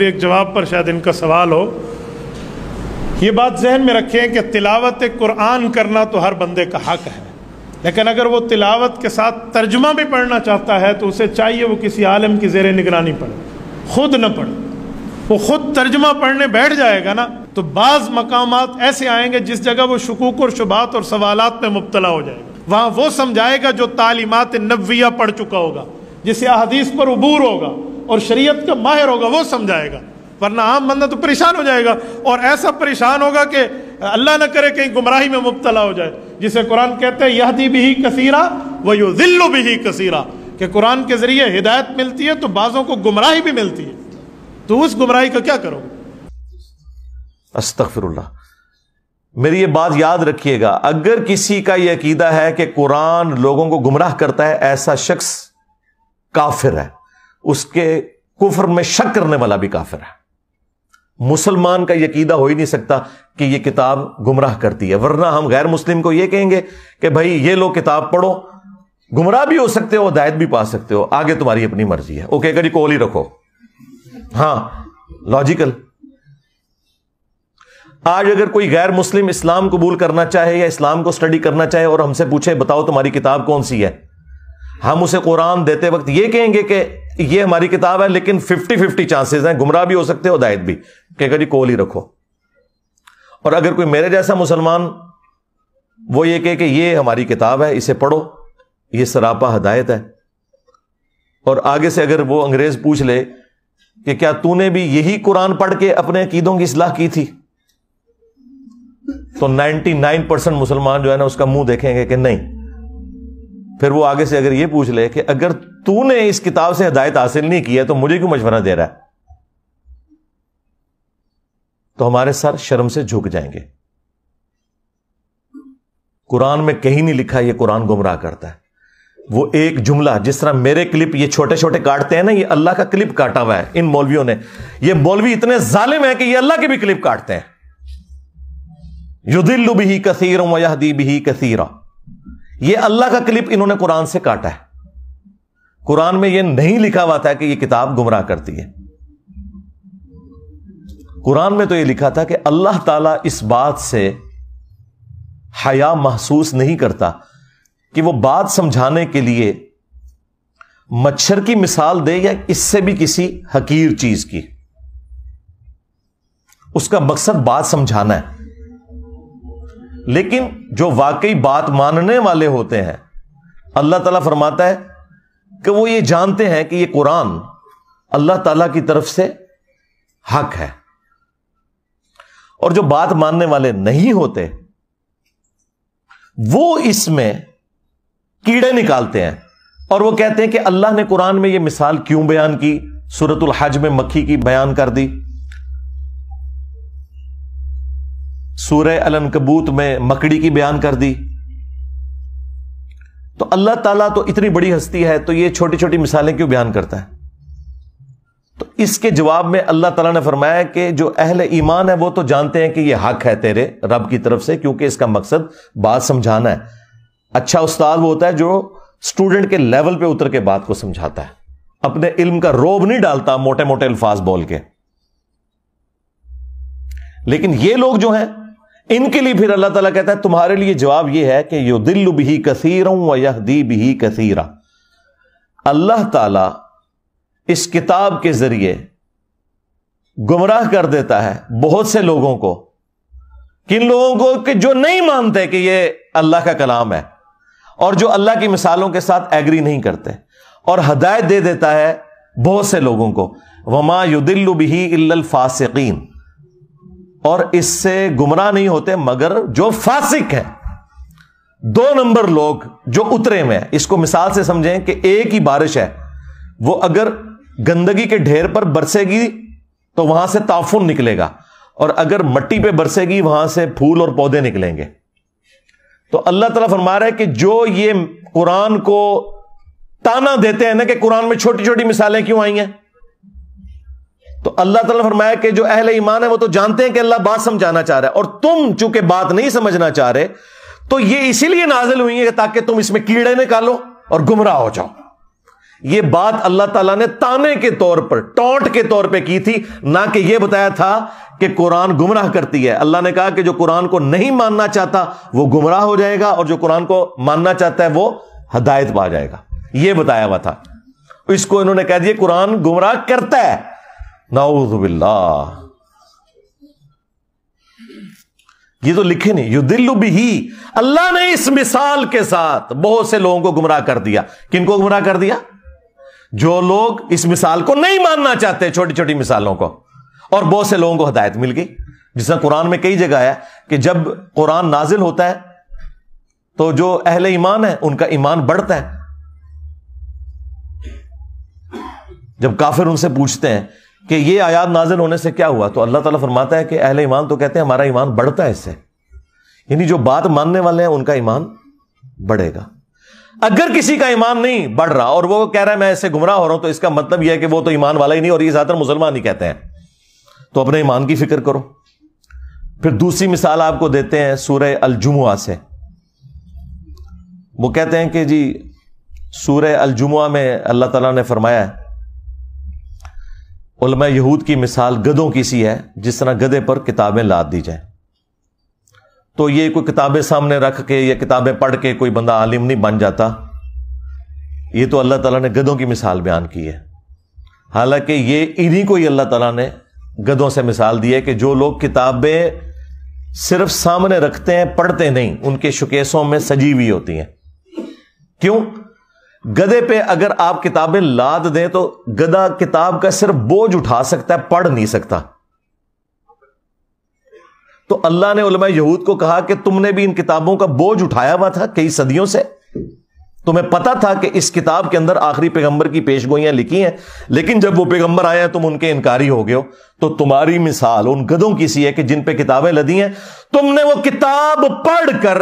ایک جواب پر شاید ان کا سوال ہو۔ یہ بات ذہن میں رکھیں کہ تلاوت قرآن کرنا تو ہر بندے کا حق ہے، لیکن اگر وہ تلاوت کے ساتھ ترجمہ بھی پڑھنا چاہتا ہے تو اسے چاہیے وہ کسی عالم کی زیر نگرانی پڑھے، خود نہ پڑھے۔ وہ خود ترجمہ پڑھنے بیٹھ جائے گا نا تو بعض مقامات ایسے آئیں گے جس جگہ وہ شکوک اور شبہات اور سوالات میں مبتلا ہو جائے گا، وہاں وہ سمجھائے گا جو تعلیمات نبویہ پڑھ چکا ہوگا، جسے احادیث پر عبور ہوگا اور شریعت کا ماہر ہوگا، وہ سمجھائے گا، ورنہ عام بندہ تو پریشان ہو جائے گا، اور ایسا پریشان ہوگا کہ اللہ نہ کرے کہیں گمراہی میں مبتلا ہو جائے، جسے قرآن کہتے ہیں یہدی بہ کثیرا ویضل بہ کثیرا، کہ قرآن کے ذریعے ہدایت ملتی ہے تو بعضوں کو گمراہی بھی ملتی ہے، تو اس گمراہی کا کیا کرو؟ استغفر اللہ۔ میری یہ بات یاد رکھیے گا، اگر کسی کا یہ عقیدہ ہے کہ قرآن لوگوں کو گمراہ کرتا ہے، ایسا شخص کافر ہے، اس کے کفر میں شک کرنے والا بھی کافر ہے۔ مسلمان کا یہ عقیدہ ہو ہی نہیں سکتا کہ یہ کتاب گمراہ کرتی ہے، ورنہ ہم غیر مسلم کو یہ کہیں گے کہ بھائی یہ لو کتاب پڑھو، گمراہ بھی ہو سکتے ہو، ہدایت بھی پا سکتے ہو، آگے تمہاری اپنی مرضی ہے۔ وہ کہے گا جی کول ہی رکھو، ہاں لاجیکل۔ آج اگر کوئی غیر مسلم اسلام قبول کرنا چاہے یا اسلام کو اسٹڈی کرنا چاہے اور ہم سے پوچھے بتاؤ تمہاری کتاب کون سی ہے، ہم اسے قرآن دیتے وقت یہ کہیں گے کہ یہ ہماری کتاب ہے، لیکن 50-50 چانسز ہیں، گمراہ بھی ہو سکتے ہو، ہدایت بھی، کہے گا جی کول ہی رکھو۔ اور اگر کوئی میرے جیسا مسلمان وہ یہ کہے کہ یہ ہماری کتاب ہے، اسے پڑھو، یہ سراپا ہدایت ہے، اور آگے سے اگر وہ انگریز پوچھ لے کہ کیا تو نے بھی یہی قرآن پڑھ کے اپنے عقیدوں کی اصلاح کی تھی، تو 99% مسلمان جو ہے نا اس کا منہ دیکھیں گے کہ نہیں۔ پھر وہ آگے سے اگر یہ پوچھ لے کہ اگر تو نے اس کتاب سے ہدایت حاصل نہیں کی ہے تو مجھے کیوں مشورہ دے رہا ہے، تو ہمارے سر شرم سے جھک جائیں گے۔ قرآن میں کہیں نہیں لکھا یہ قرآن گمراہ کرتا ہے. وہ ایک جملہ، جس طرح میرے کلپ یہ چھوٹے چھوٹے کاٹتے ہیں نا، یہ اللہ کا کلپ کاٹا ہوا ہے ان مولویوں نے. یہ مولوی اتنے ظالم ہیں کہ یہ اللہ کے بھی کلپ کاٹتے ہیں. یضل بہ کثیرا ویہدی بہ کثیرا، یہ اللہ کا کلپ انہوں نے قرآن سے کاٹا ہے. قرآن میں یہ نہیں لکھا ہوا تھا کہ یہ کتاب گمراہ کرتی ہے. قرآن میں تو یہ لکھا تھا کہ اللہ تعالیٰ اس بات سے حیا محسوس نہیں کرتا کہ وہ بات سمجھانے کے لیے مچھر کی مثال دے یا اس سے بھی کسی حقیر چیز کی. اس کا مقصد بات سمجھانا ہے. لیکن جو واقعی بات ماننے والے ہوتے ہیں، اللہ تعالیٰ فرماتا ہے کہ وہ یہ جانتے ہیں کہ یہ قرآن اللہ تعالیٰ کی طرف سے حق ہے. اور جو بات ماننے والے نہیں ہوتے وہ اس میں کیڑے نکالتے ہیں اور وہ کہتے ہیں کہ اللہ نے قرآن میں یہ مثال کیوں بیان کی، سورۃ الحج میں مکھی کی بیان کر دی، سورہ العنکبوت میں مکڑی کی بیان کر دی. تو اللہ تعالیٰ تو اتنی بڑی ہستی ہے تو یہ چھوٹی چھوٹی مثالیں کیوں بیان کرتا ہے؟ تو اس کے جواب میں اللہ تعالیٰ نے فرمایا کہ جو اہل ایمان ہے وہ تو جانتے ہیں کہ یہ حق ہے تیرے رب کی طرف سے، کیونکہ اس کا مقصد بات سمجھانا ہے. اچھا استاد وہ ہوتا ہے جو اسٹوڈنٹ کے لیول پہ اتر کے بات کو سمجھاتا ہے، اپنے علم کا روب نہیں ڈالتا موٹے موٹے الفاظ بول کے. لیکن یہ لوگ جو ہیں ان کے لیے پھر اللہ تعالیٰ کہتا ہے تمہارے لیے جواب یہ ہے کہ یضل بہ کثیرا ویہدی بہ کثیرا. اللہ تعالیٰ اس کتاب کے ذریعے گمراہ کر دیتا ہے بہت سے لوگوں کو. کن لوگوں کو؟ کہ جو نہیں مانتے کہ یہ اللہ کا کلام ہے اور جو اللہ کی مثالوں کے ساتھ ایگری نہیں کرتے. اور ہدایت دے دیتا ہے بہت سے لوگوں کو. وما یضل بہ الا الفاسقین، اور اس سے گمراہ نہیں ہوتے مگر جو فاسق ہیں. 2 نمبر لوگ جو اترے میں. اس کو مثال سے سمجھیں کہ ایک ہی بارش ہے، وہ اگر گندگی کے ڈھیر پر برسے گی تو وہاں سے تعفن نکلے گا، اور اگر مٹی پہ برسے گی وہاں سے پھول اور پودے نکلیں گے. تو اللہ تعالیٰ فرما رہا ہے کہ جو یہ قرآن کو تانا دیتے ہیں نا کہ قرآن میں چھوٹی چھوٹی مثالیں کیوں آئی ہیں، تو اللہ تعالیٰ فرمایا کہ جو اہل ایمان ہے وہ تو جانتے ہیں کہ اللہ بات سمجھانا چاہ رہا ہے، اور تم چونکہ بات نہیں سمجھنا چاہ رہے تو یہ اسی لیے نازل ہوئی ہے تاکہ تم اس میں کیڑے نکالو اور گمراہ ہو جاؤ. یہ بات اللہ تعالیٰ نے تانے کے طور پر، ٹونٹ کے طور پہ کی تھی، نہ کہ یہ بتایا تھا کہ قرآن گمراہ کرتی ہے. اللہ نے کہا کہ جو قرآن کو نہیں ماننا چاہتا وہ گمراہ ہو جائے گا، اور جو قرآن کو ماننا چاہتا ہے وہ ہدایت پا جائے گا. یہ بتایا ہوا تھا. اس کو انہوں نے کہہ دیا قرآن گمراہ کرتا ہے. نعوذ باللہ. یہ تو لکھے نہیں. یضل بہ، اللہ نے اس مثال کے ساتھ بہت سے لوگوں کو گمراہ کر دیا. کن کو گمراہ کر دیا؟ جو لوگ اس مثال کو نہیں ماننا چاہتے، چھوٹی چھوٹی مثالوں کو. اور بہت سے لوگوں کو ہدایت مل گئی. جس طرح قرآن میں کئی جگہ ہے کہ جب قرآن نازل ہوتا ہے تو جو اہل ایمان ہے ان کا ایمان بڑھتا ہے. جب کافر ان سے پوچھتے ہیں کہ یہ آیات نازل ہونے سے کیا ہوا، تو اللہ تعالیٰ فرماتا ہے کہ اہل ایمان تو کہتے ہیں ہمارا ایمان بڑھتا ہے اس سے. یعنی جو بات ماننے والے ہیں ان کا ایمان بڑھے گا. اگر کسی کا ایمان نہیں بڑھ رہا اور وہ کہہ رہا ہے میں اس سے گمراہ ہو رہا ہوں، تو اس کا مطلب یہ ہے کہ وہ تو ایمان والا ہی نہیں، اور یہ زیادہ تر مسلمان ہی کہتے ہیں. تو اپنے ایمان کی فکر کرو. پھر دوسری مثال آپ کو دیتے ہیں سورہ الجمعہ سے. وہ کہتے ہیں کہ جی سورہ الجمعہ میں اللہ تعالیٰ نے فرمایا ہے علماء یہود کی مثال گدھوں کی سی ہے، جس طرح گدھے پر کتابیں لاد دی جائیں. تو یہ کوئی کتابیں سامنے رکھ کے یا کتابیں پڑھ کے کوئی بندہ عالم نہیں بن جاتا. یہ تو اللہ تعالیٰ نے گدھوں کی مثال بیان کی ہے. حالانکہ یہ انہی کو ہی اللہ تعالیٰ نے گدھوں سے مثال دی ہے کہ جو لوگ کتابیں صرف سامنے رکھتے ہیں پڑھتے نہیں، ان کے شوکیسوں میں سجی ہوئی ہوتی ہیں. کیوں؟ گدھے پہ اگر آپ کتابیں لاد دیں تو گدھا کتاب کا صرف بوجھ اٹھا سکتا ہے، پڑھ نہیں سکتا. تو اللہ نے علماء یہود کو کہا کہ تم نے بھی ان کتابوں کا بوجھ اٹھایا ہوا تھا کئی صدیوں سے، تمہیں پتا تھا کہ اس کتاب کے اندر آخری پیغمبر کی پیشگوئیاں لکھی ہیں، لیکن جب وہ پیغمبر آئے ہیں تم ان کے انکاری ہو گئے ہو. تو تمہاری مثال ان گدھوں کی سی ہے کہ جن پہ کتابیں لدی ہیں، تم نے وہ کتاب پڑھ کر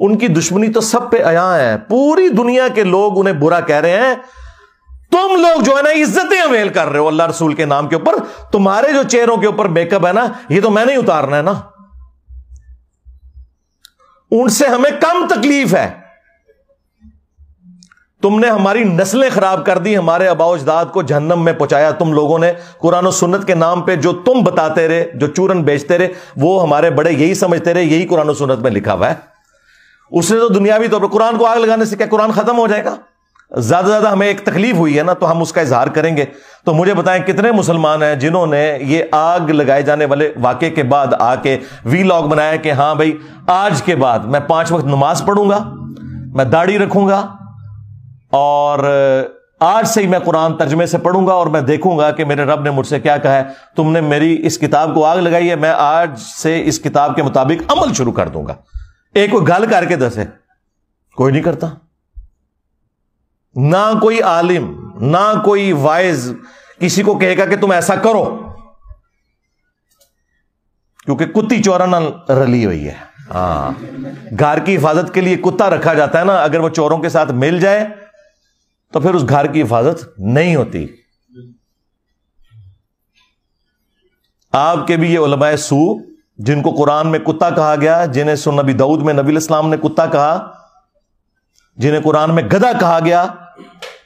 ان کی دشمنی تو سب پہ عیاں ہے، پوری دنیا کے لوگ انہیں برا کہہ رہے ہیں. تم لوگ جو ہے نا عزتیں اویل کر رہے ہو اللہ رسول کے نام کے اوپر، تمہارے جو چہروں کے اوپر میک اپ ہے نا یہ تو میں نہیں اتارنا ہے نا. ان سے ہمیں کم تکلیف ہے. تم نے ہماری نسلیں خراب کر دی، ہمارے آباء و اجداد کو جہنم میں پہنچایا تم لوگوں نے. قرآن و سنت کے نام پہ جو تم بتاتے رہے، جو چورن بیچتے رہے، وہ ہمارے بڑے یہی سمجھتے رہے یہی قرآن و سنت میں لکھا ہوا ہے. اس نے تو دنیاوی طور پر قرآن کو آگ لگانے سے کیا قرآن ختم ہو جائے گا؟ زیادہ سے زیادہ ہمیں ایک تکلیف ہوئی ہے نا تو ہم اس کا اظہار کریں گے. تو مجھے بتائیں کتنے مسلمان ہیں جنہوں نے یہ آگ لگائے جانے والے واقعے کے بعد آ کے وی لاگ بنایا کہ ہاں بھائی آج کے بعد میں 5 وقت نماز پڑھوں گا، میں داڑھی رکھوں گا، اور آج سے ہی میں قرآن ترجمے سے پڑھوں گا، اور میں دیکھوں گا کہ میرے رب نے مجھ سے کیا کہا ہے. تم نے میری اس کتاب کو آگ لگائی ہے، میں آج سے اس کتاب کے مطابق عمل شروع کر دوں گا. ایک کوئی گل کر کے دسے، کوئی نہیں کرتا. نہ کوئی عالم نہ کوئی وائز کسی کو کہے گا کہ تم ایسا کرو، کیونکہ کتی چورا نہ رلی ہوئی ہے. ہاں، گھر کی حفاظت کے لیے کتا رکھا جاتا ہے نا، اگر وہ چوروں کے ساتھ مل جائے تو پھر اس گھر کی حفاظت نہیں ہوتی. آپ کے بھی یہ علماء سو جن کو قرآن میں کتا کہا گیا، جنہیں سنن نبی داؤد میں نبی الاسلام نے کتا کہا، جنہیں قرآن میں گدھا کہا گیا،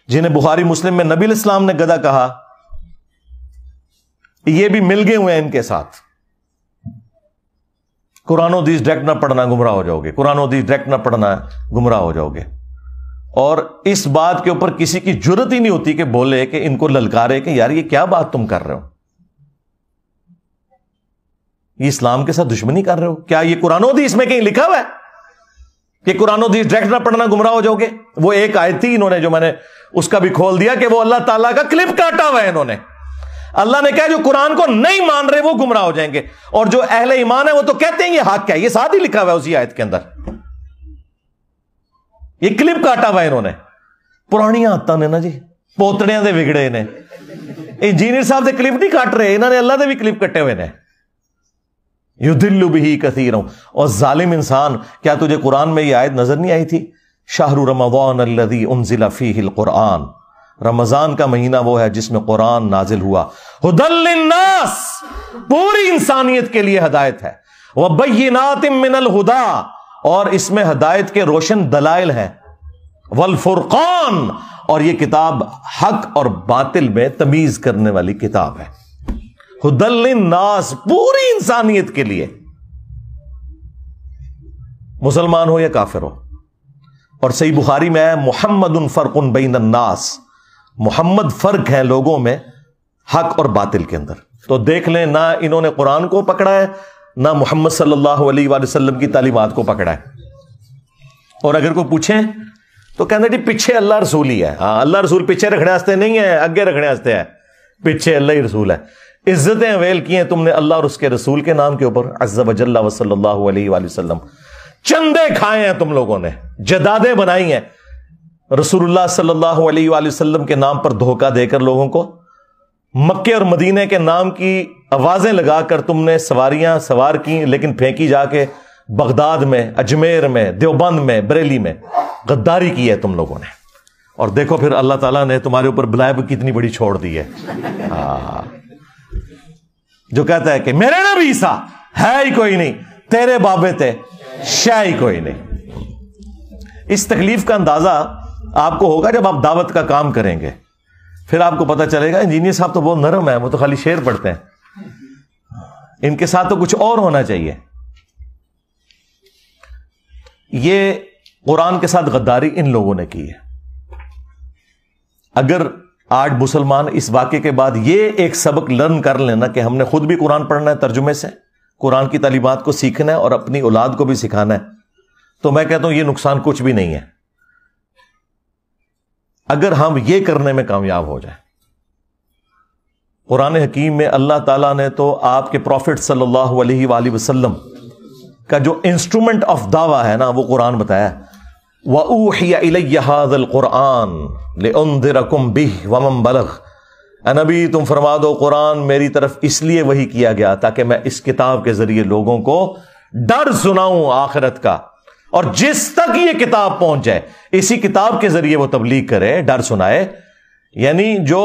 جنہیں بخاری مسلم میں نبی الاسلام نے گدھا کہا، یہ بھی مل گئے ہوئے ہیں ان کے ساتھ. قرآن و حدیث ڈائریکٹ نہ پڑھنا گمراہ ہو جاؤ گے، قرآن و حدیث ڈائریکٹ نہ پڑھنا گمراہ ہو جاؤ گے. اور اس بات کے اوپر کسی کی جرت ہی نہیں ہوتی کہ بولے کہ ان کو للکارے کہ یار یہ کیا بات تم کر رہے ہو، یہ اسلام کے ساتھ دشمنی کر رہے ہو. کیا یہ قرآن و حدیث میں کہیں لکھا ہوا ہے کہ قرآن و حدیث ڈائریکٹ نہ پڑھنا گمراہ ہو جاؤ گے؟ وہ ایک آیت تھی، انہوں نے جو میں نے اس کا بھی کھول دیا کہ وہ اللہ تعالیٰ کا کلپ کاٹا ہوا ہے انہوں نے. اللہ نے کہا جو قرآن کو نہیں مان رہے وہ گمراہ ہو جائیں گے، اور جو اہل ایمان ہے وہ تو کہتے ہیں یہ حق ہے. یہ ساتھ ہی لکھا ہوا ہے اسی آیت کے اندر، یہ کلپ کاٹا ہوا ہے انہوں نے. پرانی عادتاں نے نا جی، پوتڑیاں دے وگڑے نے. انجینئر صاحب دے کلپ نہیں کاٹ رہے، انہوں نے اللہ دے بھی کلپ کٹے ہوئے نے. یضل بہ کثیرا. اور ظالم انسان، کیا تجھے قرآن میں یہ آیت نظر نہیں آئی تھی؟ شہر رمضان الذی انزل فیہ القرآن، رمضان کا مہینہ وہ ہے جس میں قرآن نازل ہوا. ھدی للناس، پوری انسانیت کے لیے ہدایت ہے. وبینات من الہدی، اور اس میں ہدایت کے روشن دلائل ہیں. والفرقان، اور یہ کتاب حق اور باطل میں تمیز کرنے والی کتاب ہے. ھدی للناس، پوری انسانیت کے لیے، مسلمان ہو یا کافر ہو. اور صحیح بخاری میں ہے محمد فرق بین الناس، محمد فرق ہے لوگوں میں حق اور باطل کے اندر. تو دیکھ لیں، نہ انہوں نے قرآن کو پکڑا ہے نہ محمد صلی اللہ علیہ وآلہ وسلم کی تعلیمات کو پکڑا ہے. اور اگر کوئی پوچھیں تو کہتے جی پیچھے اللہ رسول ہی ہے. ہاں، اللہ رسول پیچھے رکھنے واسطے نہیں ہے، اگے رکھنے واسطے ہے. پیچھے اللہ ہی رسول ہے. عزتیں اویل کی ہیں تم نے اللہ اور اس کے رسول کے نام کے اوپر، عز وجل و صلی اللہ علیہ وآلہ وسلم. چندے کھائے ہیں تم لوگوں نے، جدادیں بنائی ہیں رسول اللہ صلی اللہ علیہ وآلہ وسلم کے نام پر دھوکہ دے کر لوگوں کو. مکے اور مدینے کے نام کی آوازیں لگا کر تم نے سواریاں سوار کی، لیکن پھینکی جا کے بغداد میں، اجمیر میں، دیوبند میں، بریلی میں. غداری کی ہے تم لوگوں نے. اور دیکھو پھر اللہ تعالیٰ نے تمہارے اوپر بلائے کتنی بڑی چھوڑ دی ہے. جو کہتا ہے کہ میرے نبی عیسیٰ ہے ہی کوئی نہیں، تیرے بابے تھے شے ہی کوئی نہیں. اس تکلیف کا اندازہ آپ کو ہوگا جب آپ دعوت کا کام کریں گے. پھر آپ کو پتا چلے گا انجینئر صاحب تو بہت نرم ہے، وہ تو خالی شعر پڑھتے ہیں، ان کے ساتھ تو کچھ اور ہونا چاہیے. یہ قرآن کے ساتھ غداری ان لوگوں نے کی ہے. اگر آج مسلمان اس واقعے کے بعد یہ ایک سبق لرن کر لینا کہ ہم نے خود بھی قرآن پڑھنا ہے ترجمے سے، قرآن کی تعلیمات کو سیکھنا ہے اور اپنی اولاد کو بھی سکھانا ہے، تو میں کہتا ہوں یہ نقصان کچھ بھی نہیں ہے اگر ہم یہ کرنے میں کامیاب ہو جائیں. قرآن حکیم میں اللہ تعالیٰ نے تو آپ کے پروفٹ صلی اللہ علیہ وآلہ وسلم کا جو انسٹرومنٹ آف دعویٰ ہے نا وہ قرآن بتایا. وَأُوحِيَ إِلَيَّ هَذَا الْقُرْآنُ لِأُنذِرَكُمْ بِهِ وَمَنْ بَلَغَ. اے نبی تم فرما دو قرآن میری طرف اس لیے وحی کیا گیا تاکہ میں اس کتاب کے ذریعے لوگوں کو ڈر سناؤں آخرت کا اور جس تک یہ کتاب پہنچ جائے اسی کتاب کے ذریعے وہ تبلیغ کرے، ڈر سنائے. یعنی جو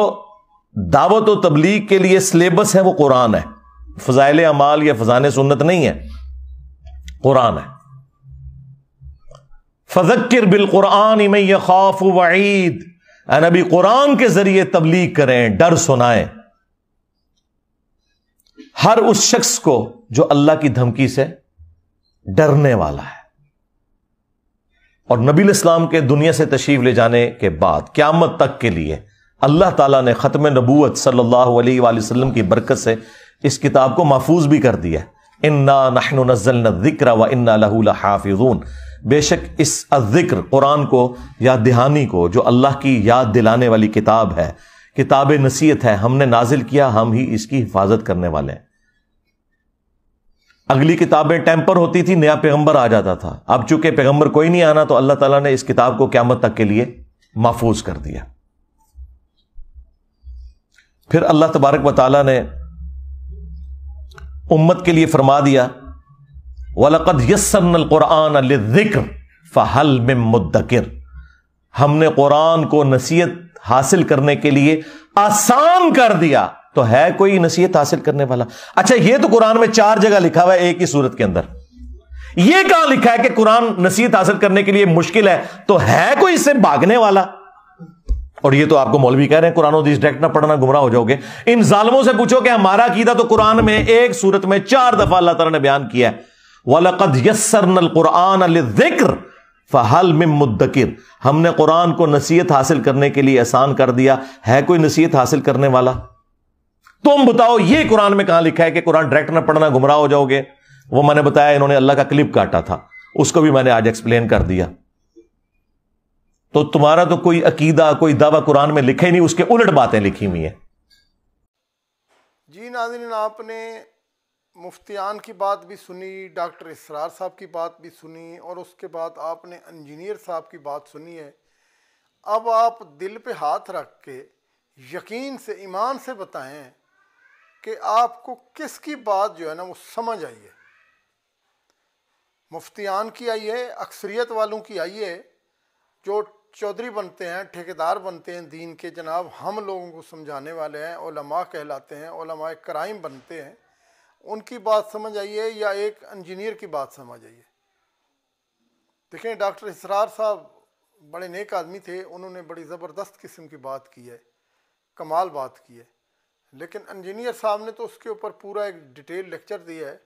دعوت و تبلیغ کے لیے سلیبس ہے وہ قرآن ہے، فضائل اعمال یا فضائل سنت نہیں ہے، قرآن ہے. فذکر بالقرآن من یخاف وعید، اے نبی قرآن کے ذریعے تبلیغ کریں، ڈر سنائیں ہر اس شخص کو جو اللہ کی دھمکی سے ڈرنے والا ہے. اور نبی الاسلام کے دنیا سے تشریف لے جانے کے بعد قیامت تک کے لیے اللہ تعالیٰ نے ختم نبوت صلی اللہ علیہ وآلہ وسلم کی برکت سے اس کتاب کو محفوظ بھی کر دیا. انا نحن نزلنا الذکر وانا لہ لحافظون، بے شک اس الذکر قرآن کو، یاد دہانی کو، جو اللہ کی یاد دلانے والی کتاب ہے، کتاب نصیحت ہے، ہم نے نازل کیا، ہم ہی اس کی حفاظت کرنے والے ہیں. اگلی کتابیں ٹیمپر ہوتی تھی، نیا پیغمبر آ جاتا تھا. اب چونکہ پیغمبر کوئی نہیں آنا تو اللہ تعالیٰ نے اس کتاب کو قیامت تک کے لیے محفوظ کر دیا. پھر اللہ تبارک و تعالیٰ نے امت کے لیے فرما دیا وَلَقَدْ يَسَّرْنَا الْقُرْآنَ لِلذِّكْرِ فَهَلْ مِن مُدَّكِرٍ، ہم نے قرآن کو نصیحت حاصل کرنے کے لیے آسان کر دیا، تو ہے کوئی نصیحت حاصل کرنے والا؟ اچھا یہ تو قرآن میں 4 جگہ لکھا ہوا ہے ایک ہی سورت کے اندر، یہ کہاں لکھا ہے کہ قرآن نصیحت حاصل کرنے کے لیے مشکل ہے؟ تو ہے کوئی اس سے بھاگنے والا؟ اور یہ تو آپ کو مولوی کہہ رہے ہیں قرآن و حدیث ڈائریکٹ نہ پڑھنا گمراہ ہو جاؤ گے. ان ظالموں سے پوچھو کہ ہمارا عقیدہ تو قرآن میں ایک سورت میں 4 دفعہ اللہ تعالیٰ نے بیان کیا ہے وَلَقَدْ يَسَّرْنَا الْقُرْآنَ لِلذِّكْرِ فَهَلْ مِن مُدَّكِرٍ، ہم نے قرآن کو نصیحت حاصل کرنے کے لیے آسان کر دیا، ہے کوئی نصیحت حاصل کرنے والا؟ تم بتاؤ یہ قرآن میں کہاں لکھا ہے کہ قرآن ڈائریکٹ نہ پڑھنا گمراہ ہو جاؤ گے؟ وہ میں نے بتایا انہوں نے اللہ کا کلپ کاٹا تھا، اس کو بھی میں نے آج ایکسپلین کر دیا. تو تمہارا تو کوئی عقیدہ، کوئی دعویٰ قرآن میں لکھے نہیں، اس کے الٹ باتیں لکھی ہوئی ہیں. جی ناظرین، آپ نے مفتیان کی بات بھی سنی، ڈاکٹر اسرار صاحب کی بات بھی سنی، اور اس کے بعد آپ نے انجینئر صاحب کی بات سنی ہے. اب آپ دل پہ ہاتھ رکھ کے یقین سے، ایمان سے بتائیں کہ آپ کو کس کی بات جو ہے نا وہ سمجھ آئی ہے. مفتیان کی آئی ہے، اکثریت والوں کی آئی ہے، جو چودھری بنتے ہیں، ٹھیکیدار بنتے ہیں دین کے، جناب ہم لوگوں کو سمجھانے والے ہیں، علماء کہلاتے ہیں، علماء کرائم بنتے ہیں، ان کی بات سمجھ آئی ہے یا ایک انجینئر کی بات سمجھ آئی ہے؟ دیکھیں ڈاکٹر اسرار صاحب بڑے نیک آدمی تھے، انہوں نے بڑی زبردست قسم کی بات کی ہے، کمال بات کی ہے. لیکن انجینئر صاحب نے تو اس کے اوپر پورا ایک ڈیٹیل لیکچر دیا ہے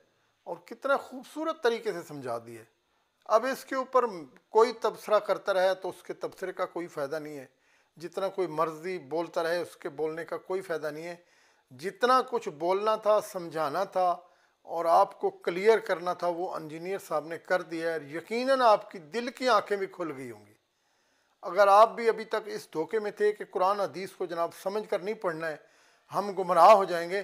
اور کتنا خوبصورت طریقے سے سمجھا دیا ہے. اب اس کے اوپر کوئی تبصرہ کرتا رہے تو اس کے تبصرے کا کوئی فائدہ نہیں ہے، جتنا کوئی مرضی بولتا رہے اس کے بولنے کا کوئی فائدہ نہیں ہے. جتنا کچھ بولنا تھا، سمجھانا تھا اور آپ کو کلیئر کرنا تھا وہ انجینئر صاحب نے کر دیا ہے. یقیناً آپ کی دل کی آنکھیں بھی کھل گئی ہوں گی. اگر آپ بھی ابھی تک اس دھوکے میں تھے کہ قرآن حدیث کو جناب سمجھ کر نہیں پڑھنا ہے، ہم گمراہ ہو جائیں گے،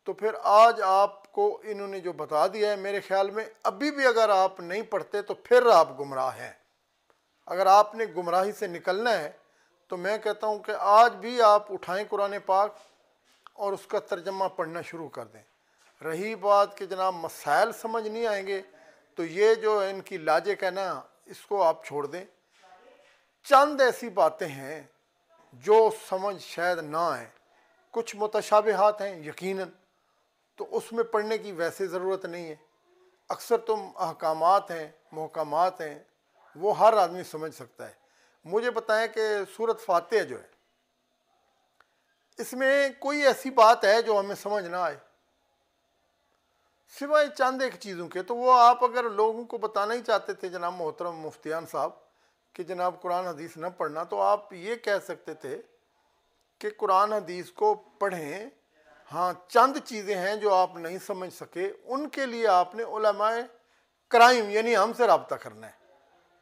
تو پھر آج آپ کو انہوں نے جو بتا دیا ہے، میرے خیال میں ابھی بھی اگر آپ نہیں پڑھتے تو پھر آپ گمراہ ہیں. اگر آپ نے گمراہی سے نکلنا ہے تو میں کہتا ہوں کہ آج بھی آپ اٹھائیں قرآن پاک اور اس کا ترجمہ پڑھنا شروع کر دیں. رہی بات کہ جناب مسائل سمجھ نہیں آئیں گے تو یہ جو ان کی لاجک ہے نا، اس کو آپ چھوڑ دیں. چند ایسی باتیں ہیں جو سمجھ شاید نہ آئیں، کچھ متشابہات ہیں یقیناً، تو اس میں پڑھنے کی ویسے ضرورت نہیں ہے. اکثر تم احکامات ہیں، محکمات ہیں، وہ ہر آدمی سمجھ سکتا ہے. مجھے بتائیں کہ سورۃ فاتحہ جو ہے، اس میں کوئی ایسی بات ہے جو ہمیں سمجھ نہ آئے سوائے چند ایک چیزوں کے؟ تو وہ آپ اگر لوگوں کو بتانا ہی چاہتے تھے جناب محترم مفتیان صاحب کہ جناب قرآن حدیث نہ پڑھنا، تو آپ یہ کہہ سکتے تھے کہ قرآن حدیث کو پڑھیں. ہاں چند چیزیں ہیں جو آپ نہیں سمجھ سکے، ان کے لیے آپ نے علماء کرائم یعنی ہم سے رابطہ کرنا ہے.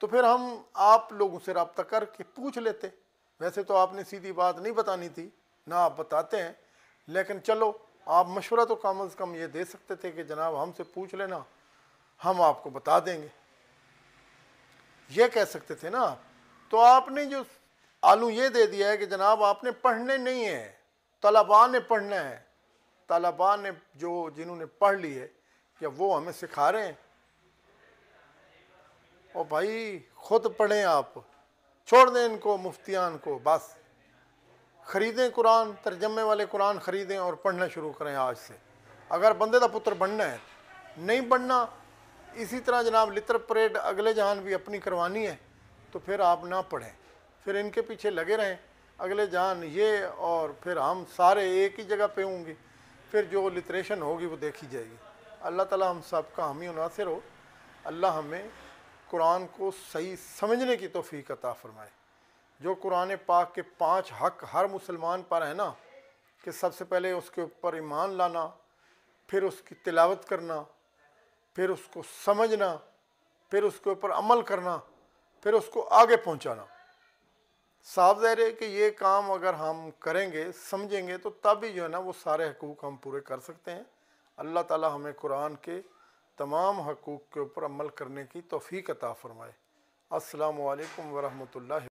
تو پھر ہم آپ لوگوں سے رابطہ کر کے پوچھ لیتے. ویسے تو آپ نے سیدھی بات نہیں بتانی تھی، نہ آپ بتاتے ہیں، لیکن چلو آپ مشورہ تو کم از کم یہ دے سکتے تھے کہ جناب ہم سے پوچھ لینا، ہم آپ کو بتا دیں گے، یہ کہہ سکتے تھے نا آپ. تو آپ نے جو آلو یہ دے دیا ہے کہ جناب آپ نے پڑھنے نہیں ہیں، طلباء نے پڑھنا ہے. طلباء نے جنہوں نے پڑھ لی ہے، کیا وہ ہمیں سکھا رہے ہیں؟ اور بھائی خود پڑھیں، آپ چھوڑ دیں ان کو مفتیان کو، بس خریدیں قرآن، ترجمے والے قرآن خریدیں اور پڑھنا شروع کریں آج سے، اگر بندے دا پتر بننا ہے۔ نہیں بننا، اسی طرح جناب لٹر پریڈ اگلے جہان بھی اپنی کروانی ہے تو پھر آپ نہ پڑھیں، پھر ان کے پیچھے لگے رہیں اگلے جہان یہ، اور پھر ہم سارے ایک ہی جگہ پہ ہوں گے، پھر جو لٹریشن ہوگی وہ دیکھی جائے گی۔ اللہ تعالیٰ ہم سب کا حامی و ناصر ہو، اللہ ہمیں قرآن کو صحیح سمجھنے کی توفیق عطا فرمائے۔ جو قرآن پاک کے 5 حق ہر مسلمان پر ہے نا، کہ سب سے پہلے اس کے اوپر ایمان لانا، پھر اس کی تلاوت کرنا، پھر اس کو سمجھنا، پھر اس کے اوپر عمل کرنا، پھر اس کو آگے پہنچانا۔ صاف ظاہر ہے کہ یہ کام اگر ہم کریں گے، سمجھیں گے، تو تب ہی جو ہے نا وہ سارے حقوق ہم پورے کر سکتے ہیں۔ اللہ تعالیٰ ہمیں قرآن کے تمام حقوق کے اوپر عمل کرنے کی توفیق عطا فرمائے۔ السلام علیکم ورحمۃ اللہ۔